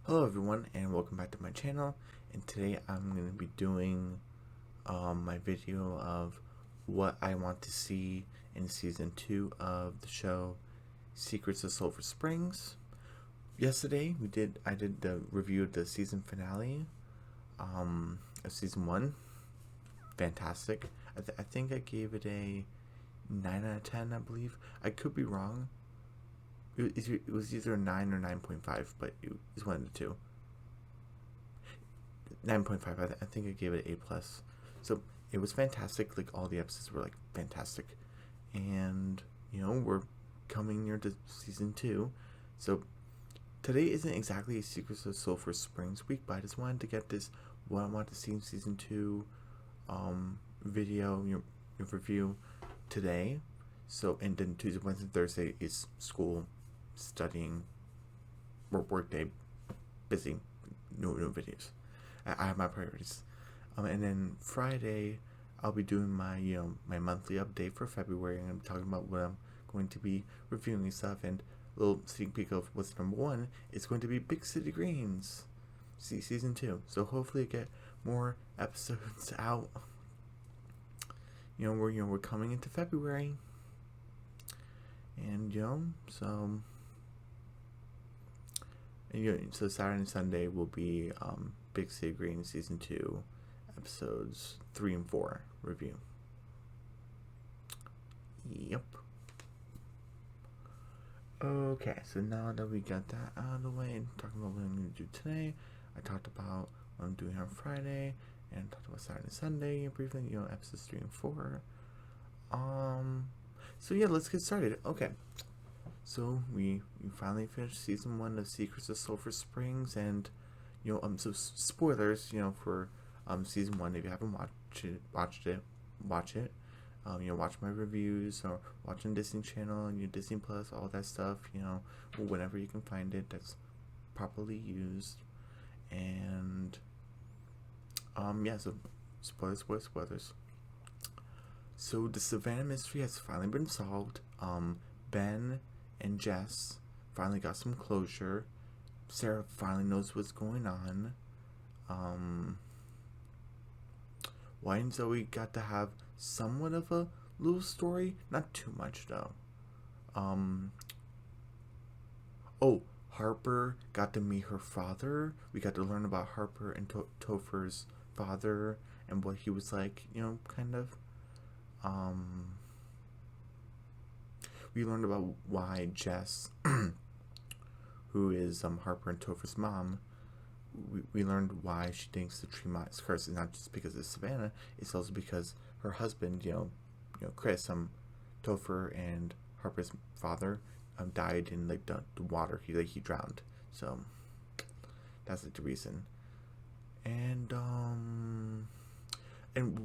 Hello everyone and welcome back to my channel, and today I'm going to be doing my video of what I want to see in season 2 of the show Secrets of Sulphur Springs. Yesterday I did the review of the season finale of season 1. Fantastic. I think I gave it a 9 out of 10, I believe. I could be wrong. It was either a 9 or 9.5, but it was one of the two. 9.5, I think I gave it an A+. So it was fantastic. Like, all the episodes were like fantastic. And, we're coming near to season 2. So today isn't exactly a Secrets of Sulphur Springs week, but I just wanted to get this what I want to see in season 2 video, your review today. So, and then Tuesday, Wednesday, Thursday is school, studying, work day, busy, no videos. I have my priorities. And then Friday, I'll be doing my my monthly update for February, and I'm talking about what I'm going to be reviewing and stuff. And a little sneak peek of what's number 1 is going to be Big City Greens, season 2. So hopefully I get more episodes out. We're coming into February, and so Saturday and Sunday will be Big City Green season 2 episodes 3 and 4 review. Yep. Okay, so now that we got that out of the way and talking about what I'm going to do today, I talked about what I'm doing on Friday and talked about Saturday and Sunday briefly, episodes 3 and 4. So yeah, let's get started. Okay. So we finally finished season 1 of Secrets of Sulphur Springs, and so spoilers, for season 1. If you haven't watched it, watch it. Watch my reviews or watch on Disney Channel and Disney Plus, all that stuff. Whenever you can find it that's properly used. And yeah, so spoilers. So the Savannah mystery has finally been solved. Ben and Jess finally got some closure. Sarah finally knows what's going on. Wyatt and Zoe got to have somewhat of a little story. Not too much, though. Oh, Harper got to meet her father. We got to learn about Harper and Topher's father and what he was like, kind of. We learned about why Jess, who is Harper and Topher's mom, we learned why she thinks the Tremont is cursed. It's not just because of Savannah, it's also because her husband, Chris, Topher and Harper's father, died in like the water. He drowned. So that's like the reason. And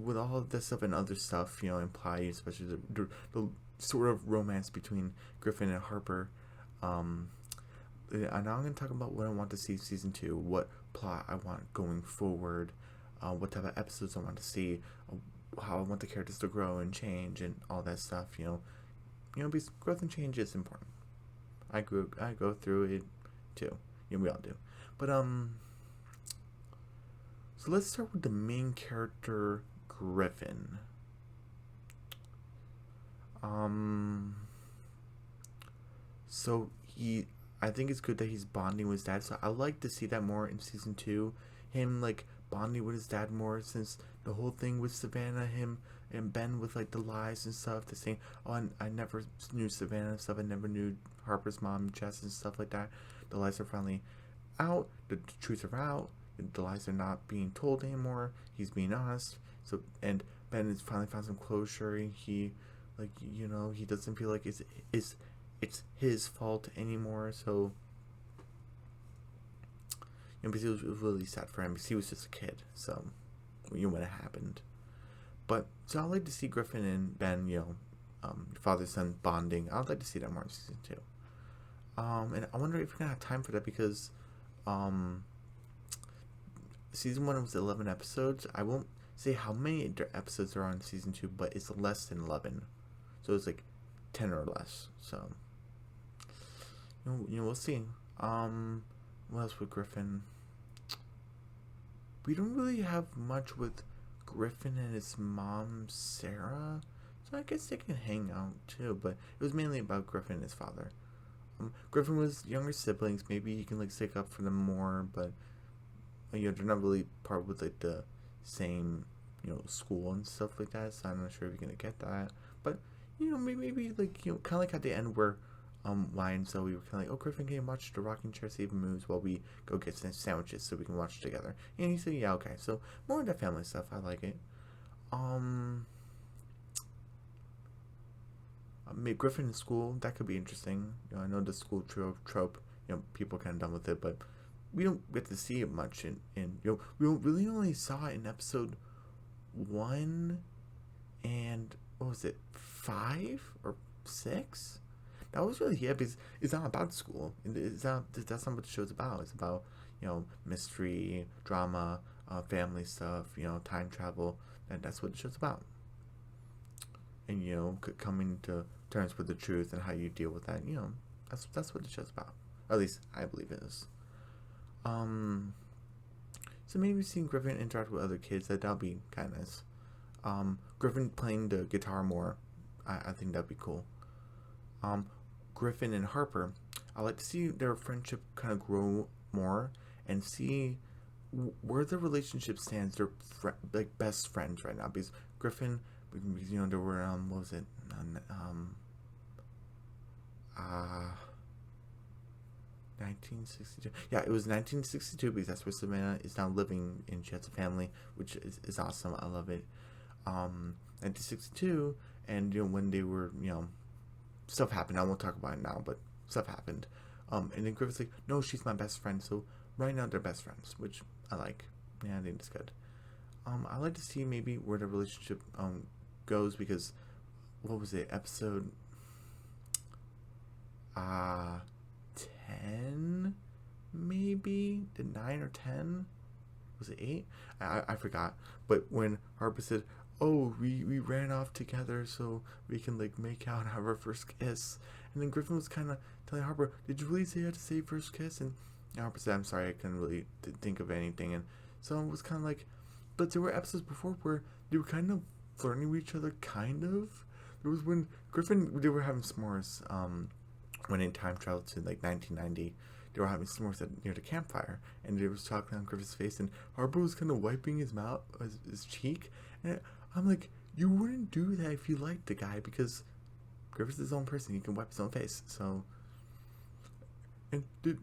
with all of this stuff and other stuff, implied, especially the sort of romance between Griffin and Harper. And now I'm going to talk about what I want to see in season 2, what plot I want going forward, what type of episodes I want to see, how I want the characters to grow and change, and all that stuff. Because growth and change is important. I go through it too. We all do. But so let's start with the main character, Griffin. So I think it's good that he's bonding with his dad. So I like to see that more in season 2. Him like bonding with his dad more, since the whole thing with Savannah, him and Ben with like the lies and stuff. The saying, oh, I never knew Savannah and stuff. I never knew Harper's mom, Jess, and stuff like that. The lies are finally out. The truths are out. The lies are not being told anymore. He's being honest. So, and Ben has finally found some closure. He, he doesn't feel like it's his fault anymore. So, because it was really sad for him, because he was just a kid. So, when it happened. But so I'd like to see Griffin and Ben, father son bonding. I'd like to see that more in season 2. And I wonder if we're gonna have time for that, because season 1 was 11 episodes. I won't say how many episodes are on season 2, but it's less than 11. So it's like 10 or less. So we'll see. What else with Griffin? We don't really have much with Griffin and his mom, Sarah. So I guess they can hang out too, but it was mainly about Griffin and his father. Griffin was younger siblings. Maybe he can like stick up for them more, but they're not really part with like the same school and stuff like that. So I'm not sure if you're gonna get that. But maybe like kind of like at the end where Lion, so we were kind of like, oh, Griffin, can you watch the rocking chair save moves while we go get some sandwiches so we can watch together? And he said, yeah, okay. So more of that family stuff. I like it. Maybe Griffin in school, that could be interesting. I know the school trope, people kind of done with it, but we don't get to see it much we really only saw it in episode 1 and what was it, 5 or 6? That was really because it's not about school. That's not what the show's about. It's about mystery, drama, family stuff, time travel, and that's what the show's about. And coming to terms with the truth and how you deal with that. That's what the show's about. Or at least I believe it is. So maybe seeing Griffin interact with other kids, that'll be kind of nice. Griffin playing the guitar more, I think that'd be cool. Griffin and Harper, I like to see their friendship kind of grow more and see where the relationship stands. They're like best friends right now because Griffin, there were what was it, 1962. Yeah, it was 1962 because that's where Savannah is now living and she has a family, which is awesome. I love it. 1962, and when they were stuff happened. I won't talk about it now, but stuff happened. And then Griffin's like, no, she's my best friend. So right now they're best friends, which I like. Yeah, I think it's good. I like to see maybe where the relationship goes because what was it, episode 10 maybe, the 9 or 10, was it 8? I forgot. But when Harper said, oh, we ran off together so we can like make out and have our first kiss, and then Griffin was kind of telling Harper, did you really say you had to say first kiss? And Harper said, I'm sorry, I couldn't really think of anything. And so it was kind of like, but there were episodes before where they were kind of flirting with each other, kind of. There was when they were having s'mores, when in time travel to like 1990, they were having s'mores near the campfire, and they was talking on Griffin's face, and Harper was kind of wiping his mouth, his cheek, and I'm like, you wouldn't do that if you liked the guy, because Griffin's his own person, he can wipe his own face, so. And did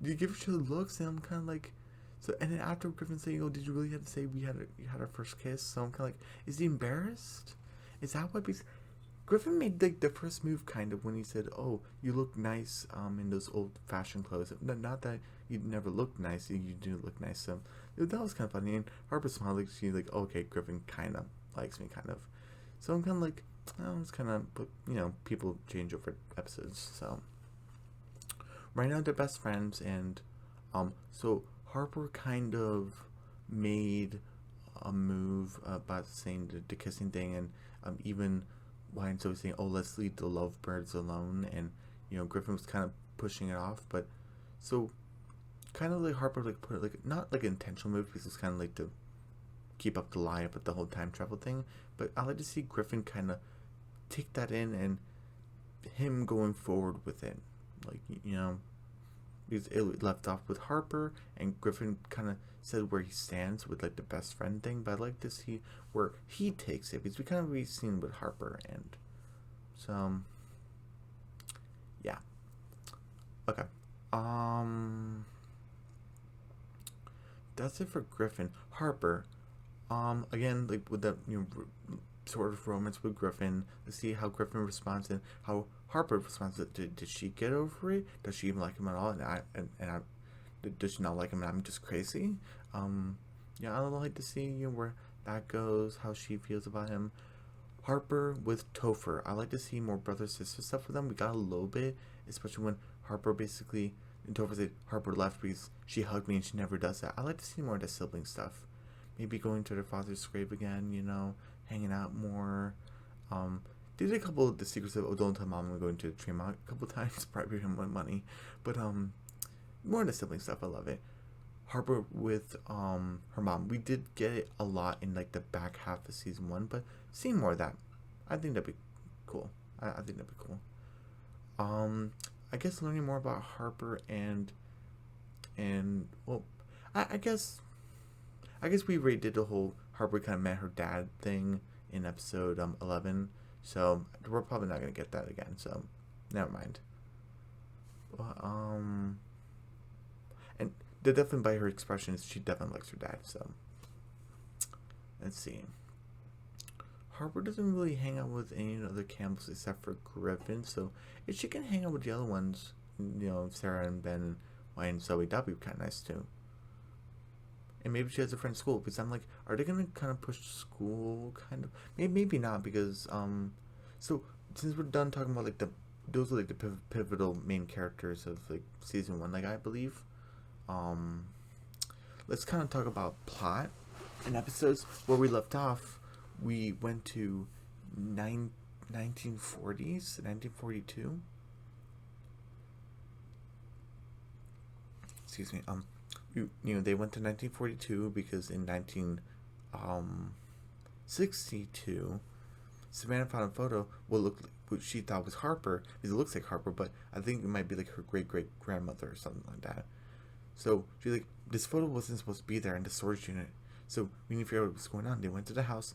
you give each other looks? And I'm kind of like, so, and then after Griffin saying, oh, did you really have to say you had our first kiss? So I'm kind of like, is he embarrassed? Is that what? Because Griffin made like the first move kind of when he said, oh, you look nice in those old fashioned clothes. Not that you never looked nice, you do look nice. So that was kind of funny. And Harper smiled, like she's like, oh, okay, Griffin kind of likes me, kind of. So I'm kind of like, oh, it's kind of, but people change over episodes. So right now they're best friends, and so Harper kind of made a move about saying the kissing thing, and even Ryan's always saying, oh, let's leave the lovebirds alone, and Griffin was kind of pushing it off, but so kind of like Harper like put it like not like an intentional move because it's kind of like to keep up the lie about the whole time travel thing, but I like to see Griffin kind of take that in and him going forward with it, like because it left off with Harper, and Griffin kind of said where he stands with like the best friend thing, but I'd like to see where he takes it, because we kind of already seen with Harper, and so yeah. Okay. That's it for Griffin. Harper, again, like with the sort of romance with Griffin, to see how Griffin responds and how Harper responds. Did she get over it? Does she even like him at all? And does she not like him and I'm just crazy? Yeah, I'd like to see where that goes, how she feels about him. Harper with Topher, I like to see more brother-sister stuff with them. We got a little bit, especially when Harper basically, and Topher said Harper left because she hugged me and she never does that. I like to see more of the sibling stuff. Maybe going to their father's grave again, hanging out more. They did a couple of the Secrets of, oh, don't tell mom I'm going to the Tremont a couple times, probably him with money. But more of the sibling stuff. I love it. Harper with her mom. We did get it a lot in like the back half of season 1, but seeing more of that, I think that'd be cool. I think that'd be cool. Um, I guess learning more about Harper and well, I guess we already did the whole Harper kind of met her dad thing in episode 11, so we're probably not gonna get that again. So never mind. Um, and definitely by her expressions, she definitely likes her dad. So let's see. Harper doesn't really hang out with any other Campbells except for Griffin, so if she can hang out with the other ones, Sarah and Ben and Wyatt and Zoe, that'd be kind of nice too. And maybe she has a friend at school, because I'm like, are they gonna kind of push school, kind of? Maybe not, because so since we're done talking about like those are like the pivotal main characters of like season 1, like I believe, let's kind of talk about plot and episodes. Where we left off, we went to 1940s, 1942. Excuse me. They went to 1942 because in 1962, Savannah found a photo what she thought was Harper, because it looks like Harper, but I think it might be like her great grandmother or something like that. So she's like, this photo wasn't supposed to be there in the storage unit. So we need to figure out what's going on. They went to the house,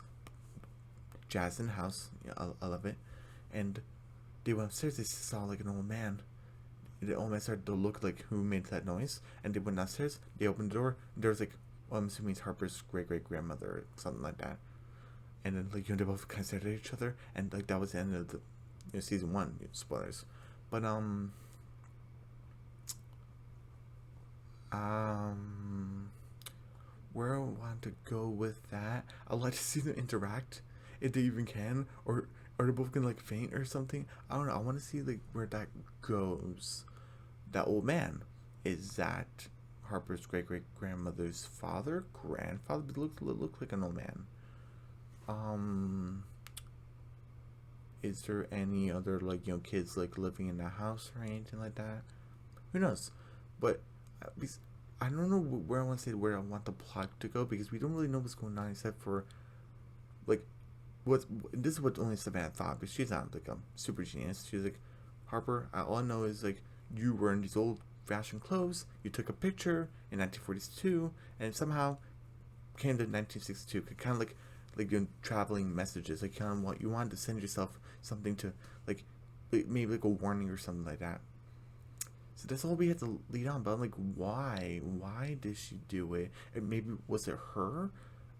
Jazz in the house. I love it. And they went upstairs. They saw like an old man. The old man started to look like who made that noise, and they went downstairs. They opened the door, and there was like, well, I'm assuming it's Harper's great grandmother or something like that. And then like they both kind of stared at each other, and like that was the end of the season 1. Spoilers, but where I want to go with that, I'd like to see them interact if they even can, or they're both gonna like faint or something. I don't know. I want to see like where that goes. That old man, is that Harper's great grandmother's grandfather? But look like an old man. Is there any other like kids like living in the house or anything like that? Who knows? But I don't know where I want to say where I want the plot to go, because we don't really know what's going on except for like this is what only Savannah thought, because she's not like a super genius. She's like, Harper, all I know is like you were in these old fashioned clothes, you took a picture in 1942, and somehow came to 1962. Kind of like traveling messages, like kind of what you wanted to send yourself something to like maybe like a warning or something like that. So that's all we had to lead on. But I'm like, why did she do it? And maybe was it her?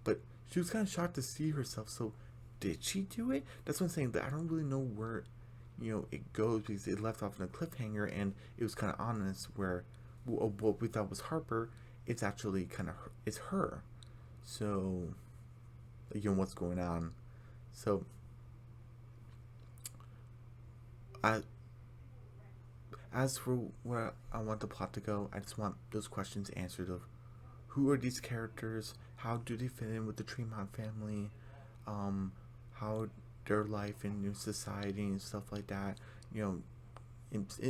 But she was kind of shocked to see herself. So did she do it? That's what I'm saying. That I don't really know where it goes, because it left off in a cliffhanger, and it was kind of honest where what we thought was Harper, it's actually kind of it's her. So what's going on? So as for where I want the plot to go, I just want those questions answered of who are these characters, how do they fit in with the Tremont family, how their life in new society and stuff like that.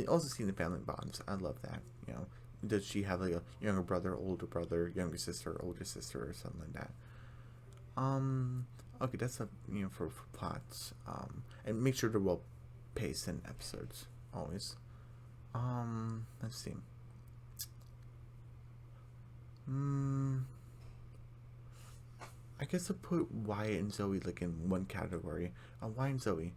Also seeing the family bonds. I love that. Does she have like a younger brother, older brother, younger sister, older sister, or something like that? Okay, that's for plots. And make sure they're well paced in episodes always. Let's see. I guess I'll put Wyatt and Zoe like in one category. Wyatt and Zoe,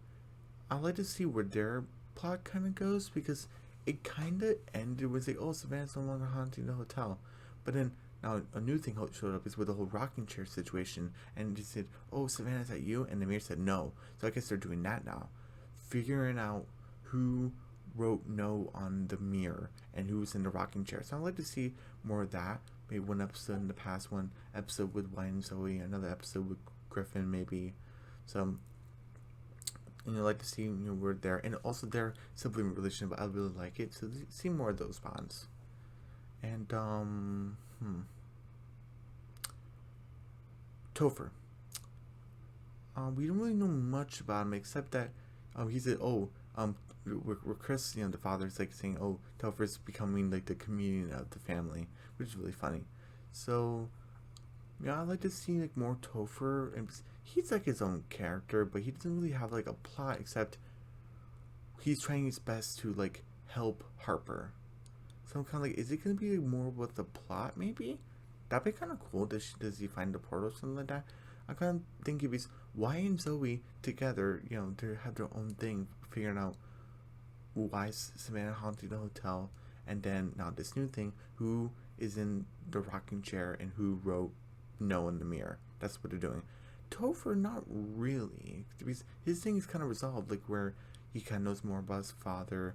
I'd like to see where their plot kind of goes, because it kind of ended with like, oh, Savannah's no longer haunting the hotel, but then now a new thing showed up is with the whole rocking chair situation, and they said, oh, Savannah, is that you? And the mayor said no. So I guess they're doing that now, figuring out who wrote no on the mirror and who was in the rocking chair. So I'd like to see more of that. Maybe one episode in the past, one episode with Wyatt and Zoe, another episode with Griffin, maybe. So, I'd like to see where they're, and also their sibling relationship. I really like it. So see more of those bonds. And Topher. We don't really know much about him except that he said, oh, um, where Chris, the father's like saying, "Oh, Topher's becoming like the comedian of the family," which is really funny. So, yeah, I'd like to see like more Topher, and he's like his own character, but he doesn't really have like a plot except he's trying his best to like help Harper. So I'm kind of like, is it gonna be more with the plot? Maybe that'd be kind of cool. Does he find the portal or something like that? I kind of think if he's why and Zoe together, to have their own thing, figuring out why is Savannah haunting the hotel, and then now this new thing, who is in the rocking chair and who wrote "No" in the mirror. That's what they're doing. Topher, not really. His thing is kind of resolved, like where he kind of knows more about his father,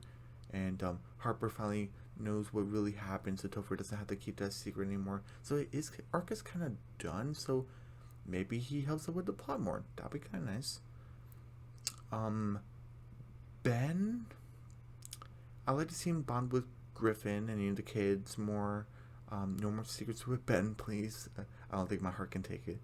and Harper finally knows what really happened, so Topher doesn't have to keep that secret anymore. So his arc is kind of done. So maybe he helps out with the plot more. That'd be kind of nice. Ben, I like to see him bond with Griffin and the kids more. No more secrets with Ben, please. I don't think my heart can take it.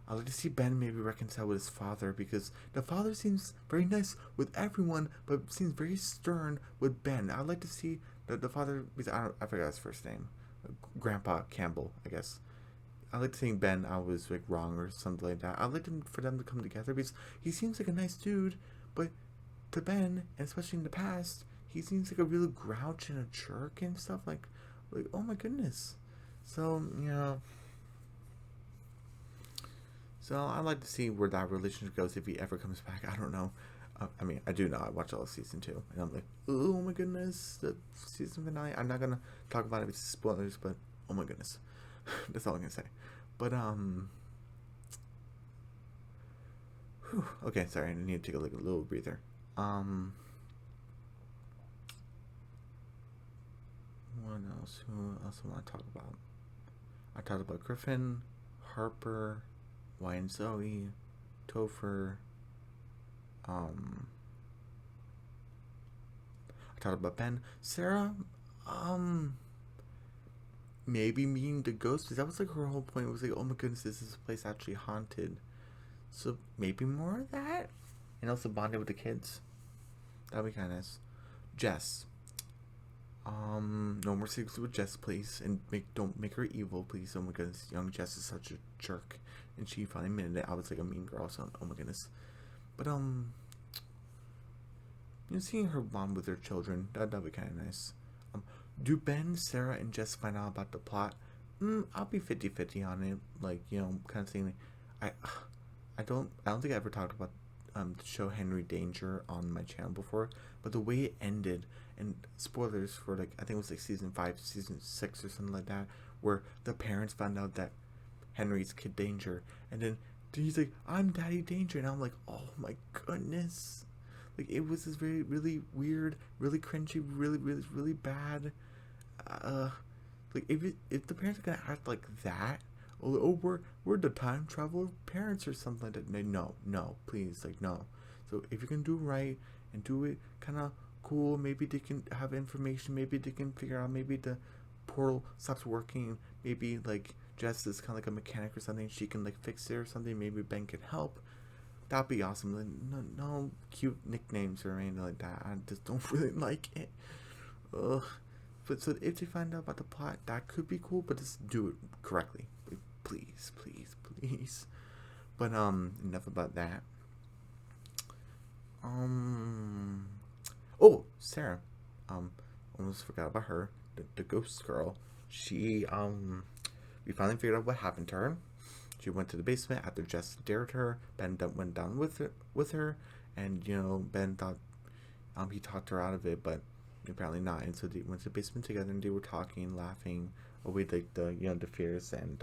I'd like to see Ben maybe reconcile with his father, because the father seems very nice with everyone, but seems very stern with Ben. I'd like to see the father, because I forgot his first name, Grandpa Campbell, I guess. I like to think Ben, I was like wrong or something like that. I'd like for them to come together, because he seems like a nice dude, but to Ben, and especially in the past, he seems like a real grouch and a jerk and stuff. Like oh my goodness. So So I'd like to see where that relationship goes if he ever comes back. I don't know. I mean, I do know. I watched all of season 2, and I'm like, oh my goodness, the season finale. I'm not gonna talk about it with spoilers, but oh my goodness, that's all I'm gonna say. But okay, sorry, I need to take a little breather. What else? Who else I want to talk about? I talked about Griffin, Harper, Y and Zoe, Topher. I talked about Ben, Sarah. Maybe meeting the ghost, because that was like her whole point. It was like, oh my goodness, is this place actually haunted? So maybe more of that, and also bonding with the kids. That'd be kind of nice. Jess. No more secrets with Jess, please, and don't make her evil, please. Oh my goodness, young Jess is such a jerk, and she finally admitted it. I was like a mean girl, so oh my goodness. But seeing her bond with her children, that'd be kind of nice. Do Ben, Sarah, and Jess find out about the plot? I'll be 50-50 on it. Like, kind of saying, I don't think I ever talked about the show Henry Danger on my channel before, but the way it ended, and spoilers for like, I think it was like season 5, season 6 or something like that, where the parents found out that Henry's kid Danger, and then he's like, I'm Daddy Danger, and I'm like, oh my goodness. Like, it was this really weird, really cringy, really bad. Like, if the parents are gonna act like that, we're the time traveler parents or something like that. No, please, like, no. So if you can do right and do it kind of cool, maybe they can have information. Maybe they can figure out. Maybe the portal stops working. Maybe like Jess is kind of like a mechanic or something. She can like fix it or something. Maybe Ben can help. That'd be awesome. Like, no cute nicknames or anything like that. I just don't really like it. Ugh. But so if they find out about the plot, that could be cool. But just do it correctly, please. But enough about that. Oh, Sarah. Almost forgot about her. The ghost girl. She we finally figured out what happened to her. She went to the basement after Jess dared her. Ben went down with her, and Ben thought he talked her out of it, but apparently not. And so they went to the basement together, and they were talking, laughing away like the fears. And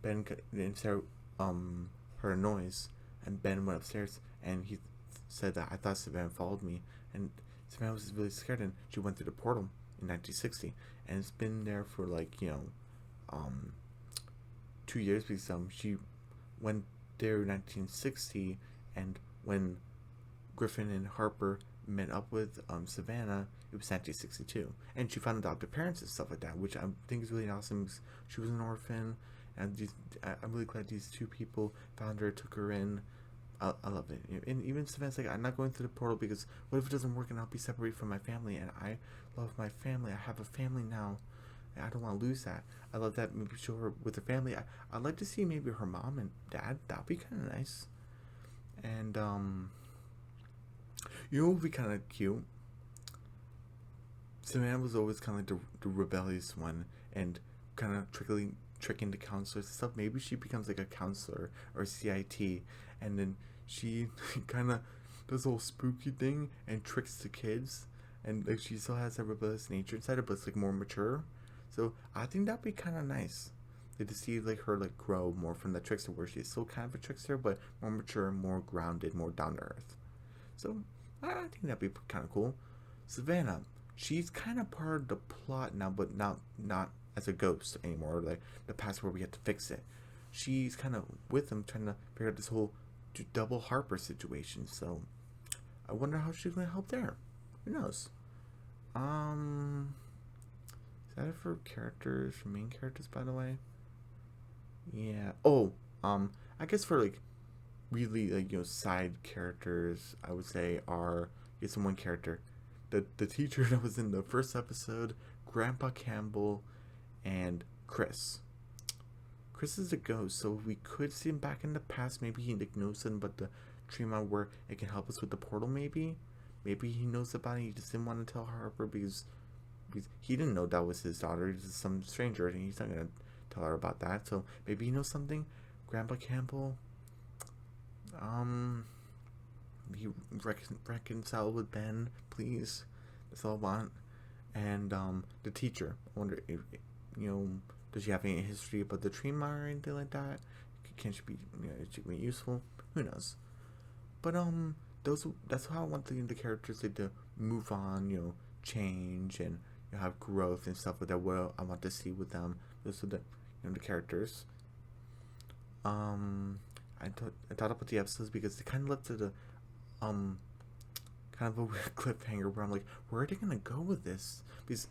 Ben and Sarah heard a noise, and Ben went upstairs, and he said that I thought Savannah followed me, and Savannah was really scared, and she went through the portal in 1960, and it's been there for like 2 years, because she went there in 1960, and when Griffin and Harper met up with Savannah, it was 1962, and she found adopted parents and stuff like that, which I think is really awesome, because she was an orphan, and I'm really glad these two people found her, took her in. I love it. And even Savannah's like, I'm not going through the portal because what if it doesn't work and I'll be separated from my family? And I love my family. I have a family now. And I don't want to lose that. I love that maybe show her with her family. I'd like to see maybe her mom and dad. That'd be kind of nice. And, you know what would be kind of cute? Savannah was always kind of like the rebellious one and kind of tricking the counselors and stuff. Maybe she becomes like a counselor or CIT, and then she kind of does the whole spooky thing and tricks the kids, and like she still has that rebellious nature inside her, but it's like more mature. So I think that'd be kind of nice, like to see like her like grow more from the trickster, where she's still kind of a trickster, but more mature, more grounded, more down to earth. So I think that'd be kind of cool. Savannah, she's kind of part of the plot now, but not as a ghost anymore. Like the past where we had to fix it. She's kind of with them trying to figure out this whole double Harper situation. So I wonder how she's gonna help there. Who knows? Is that it for characters, for main characters, by the way? Yeah. Oh, I guess for like really like side characters, I would say are it's one character, the teacher that was in the first episode, Grandpa Campbell, and Chris. Chris is a ghost, so we could see him back in the past. Maybe he like knows something about the Tremont where it can help us with the portal. Maybe he knows about it. He just didn't want to tell Harper because he didn't know that was his daughter. He's just some stranger, and he's not gonna tell her about that. So maybe he knows something. Grandpa Campbell. He reconcile with Ben, please. That's all I want. And the teacher. I wonder if does she have any history about the Tremont or anything like that? Can she be is she be useful? Who knows? But that's how I want the characters to move on, change and have growth and stuff like that. What I want to see with them. Those are the characters. I thought about the episodes because they kind of left it a kind of a weird cliffhanger where I'm like, where are they gonna go with this? Because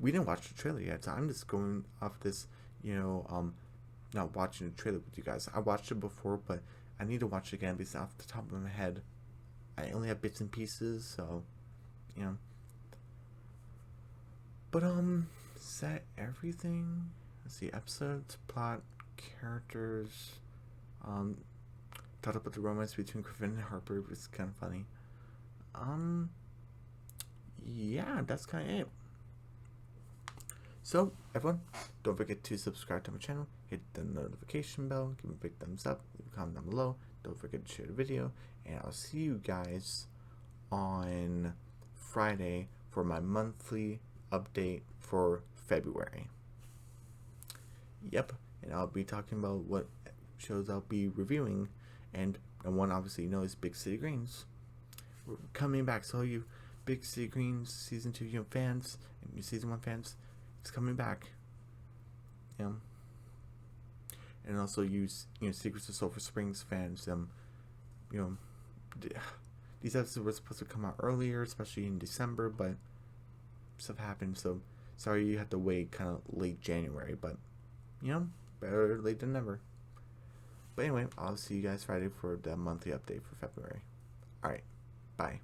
we didn't watch the trailer yet, so I'm just going off this, not watching the trailer with you guys. I watched it before, but I need to watch it again because off the top of my head, I only have bits and pieces, so But is that everything? Let's see, episodes, plot, characters. Thought about the romance between Griffin and Harper. It was kind of funny. Yeah, that's kind of it. So, everyone, don't forget to subscribe to my channel, hit the notification bell, give me a big thumbs up, leave a comment down below. Don't forget to share the video, and I'll see you guys on Friday for my monthly update for February. Yep, and I'll be talking about what shows I'll be reviewing, and one obviously is Big City Greens. We're coming back, so you Big City Greens season 2 fans and your season 1 fans, it's coming back. And also use Secrets of Sulphur Springs fans. These episodes were supposed to come out earlier, especially in December, but stuff happened. So sorry you had to wait kind of late January, but better late than never. But anyway, I'll see you guys Friday for the monthly update for February. All right, bye.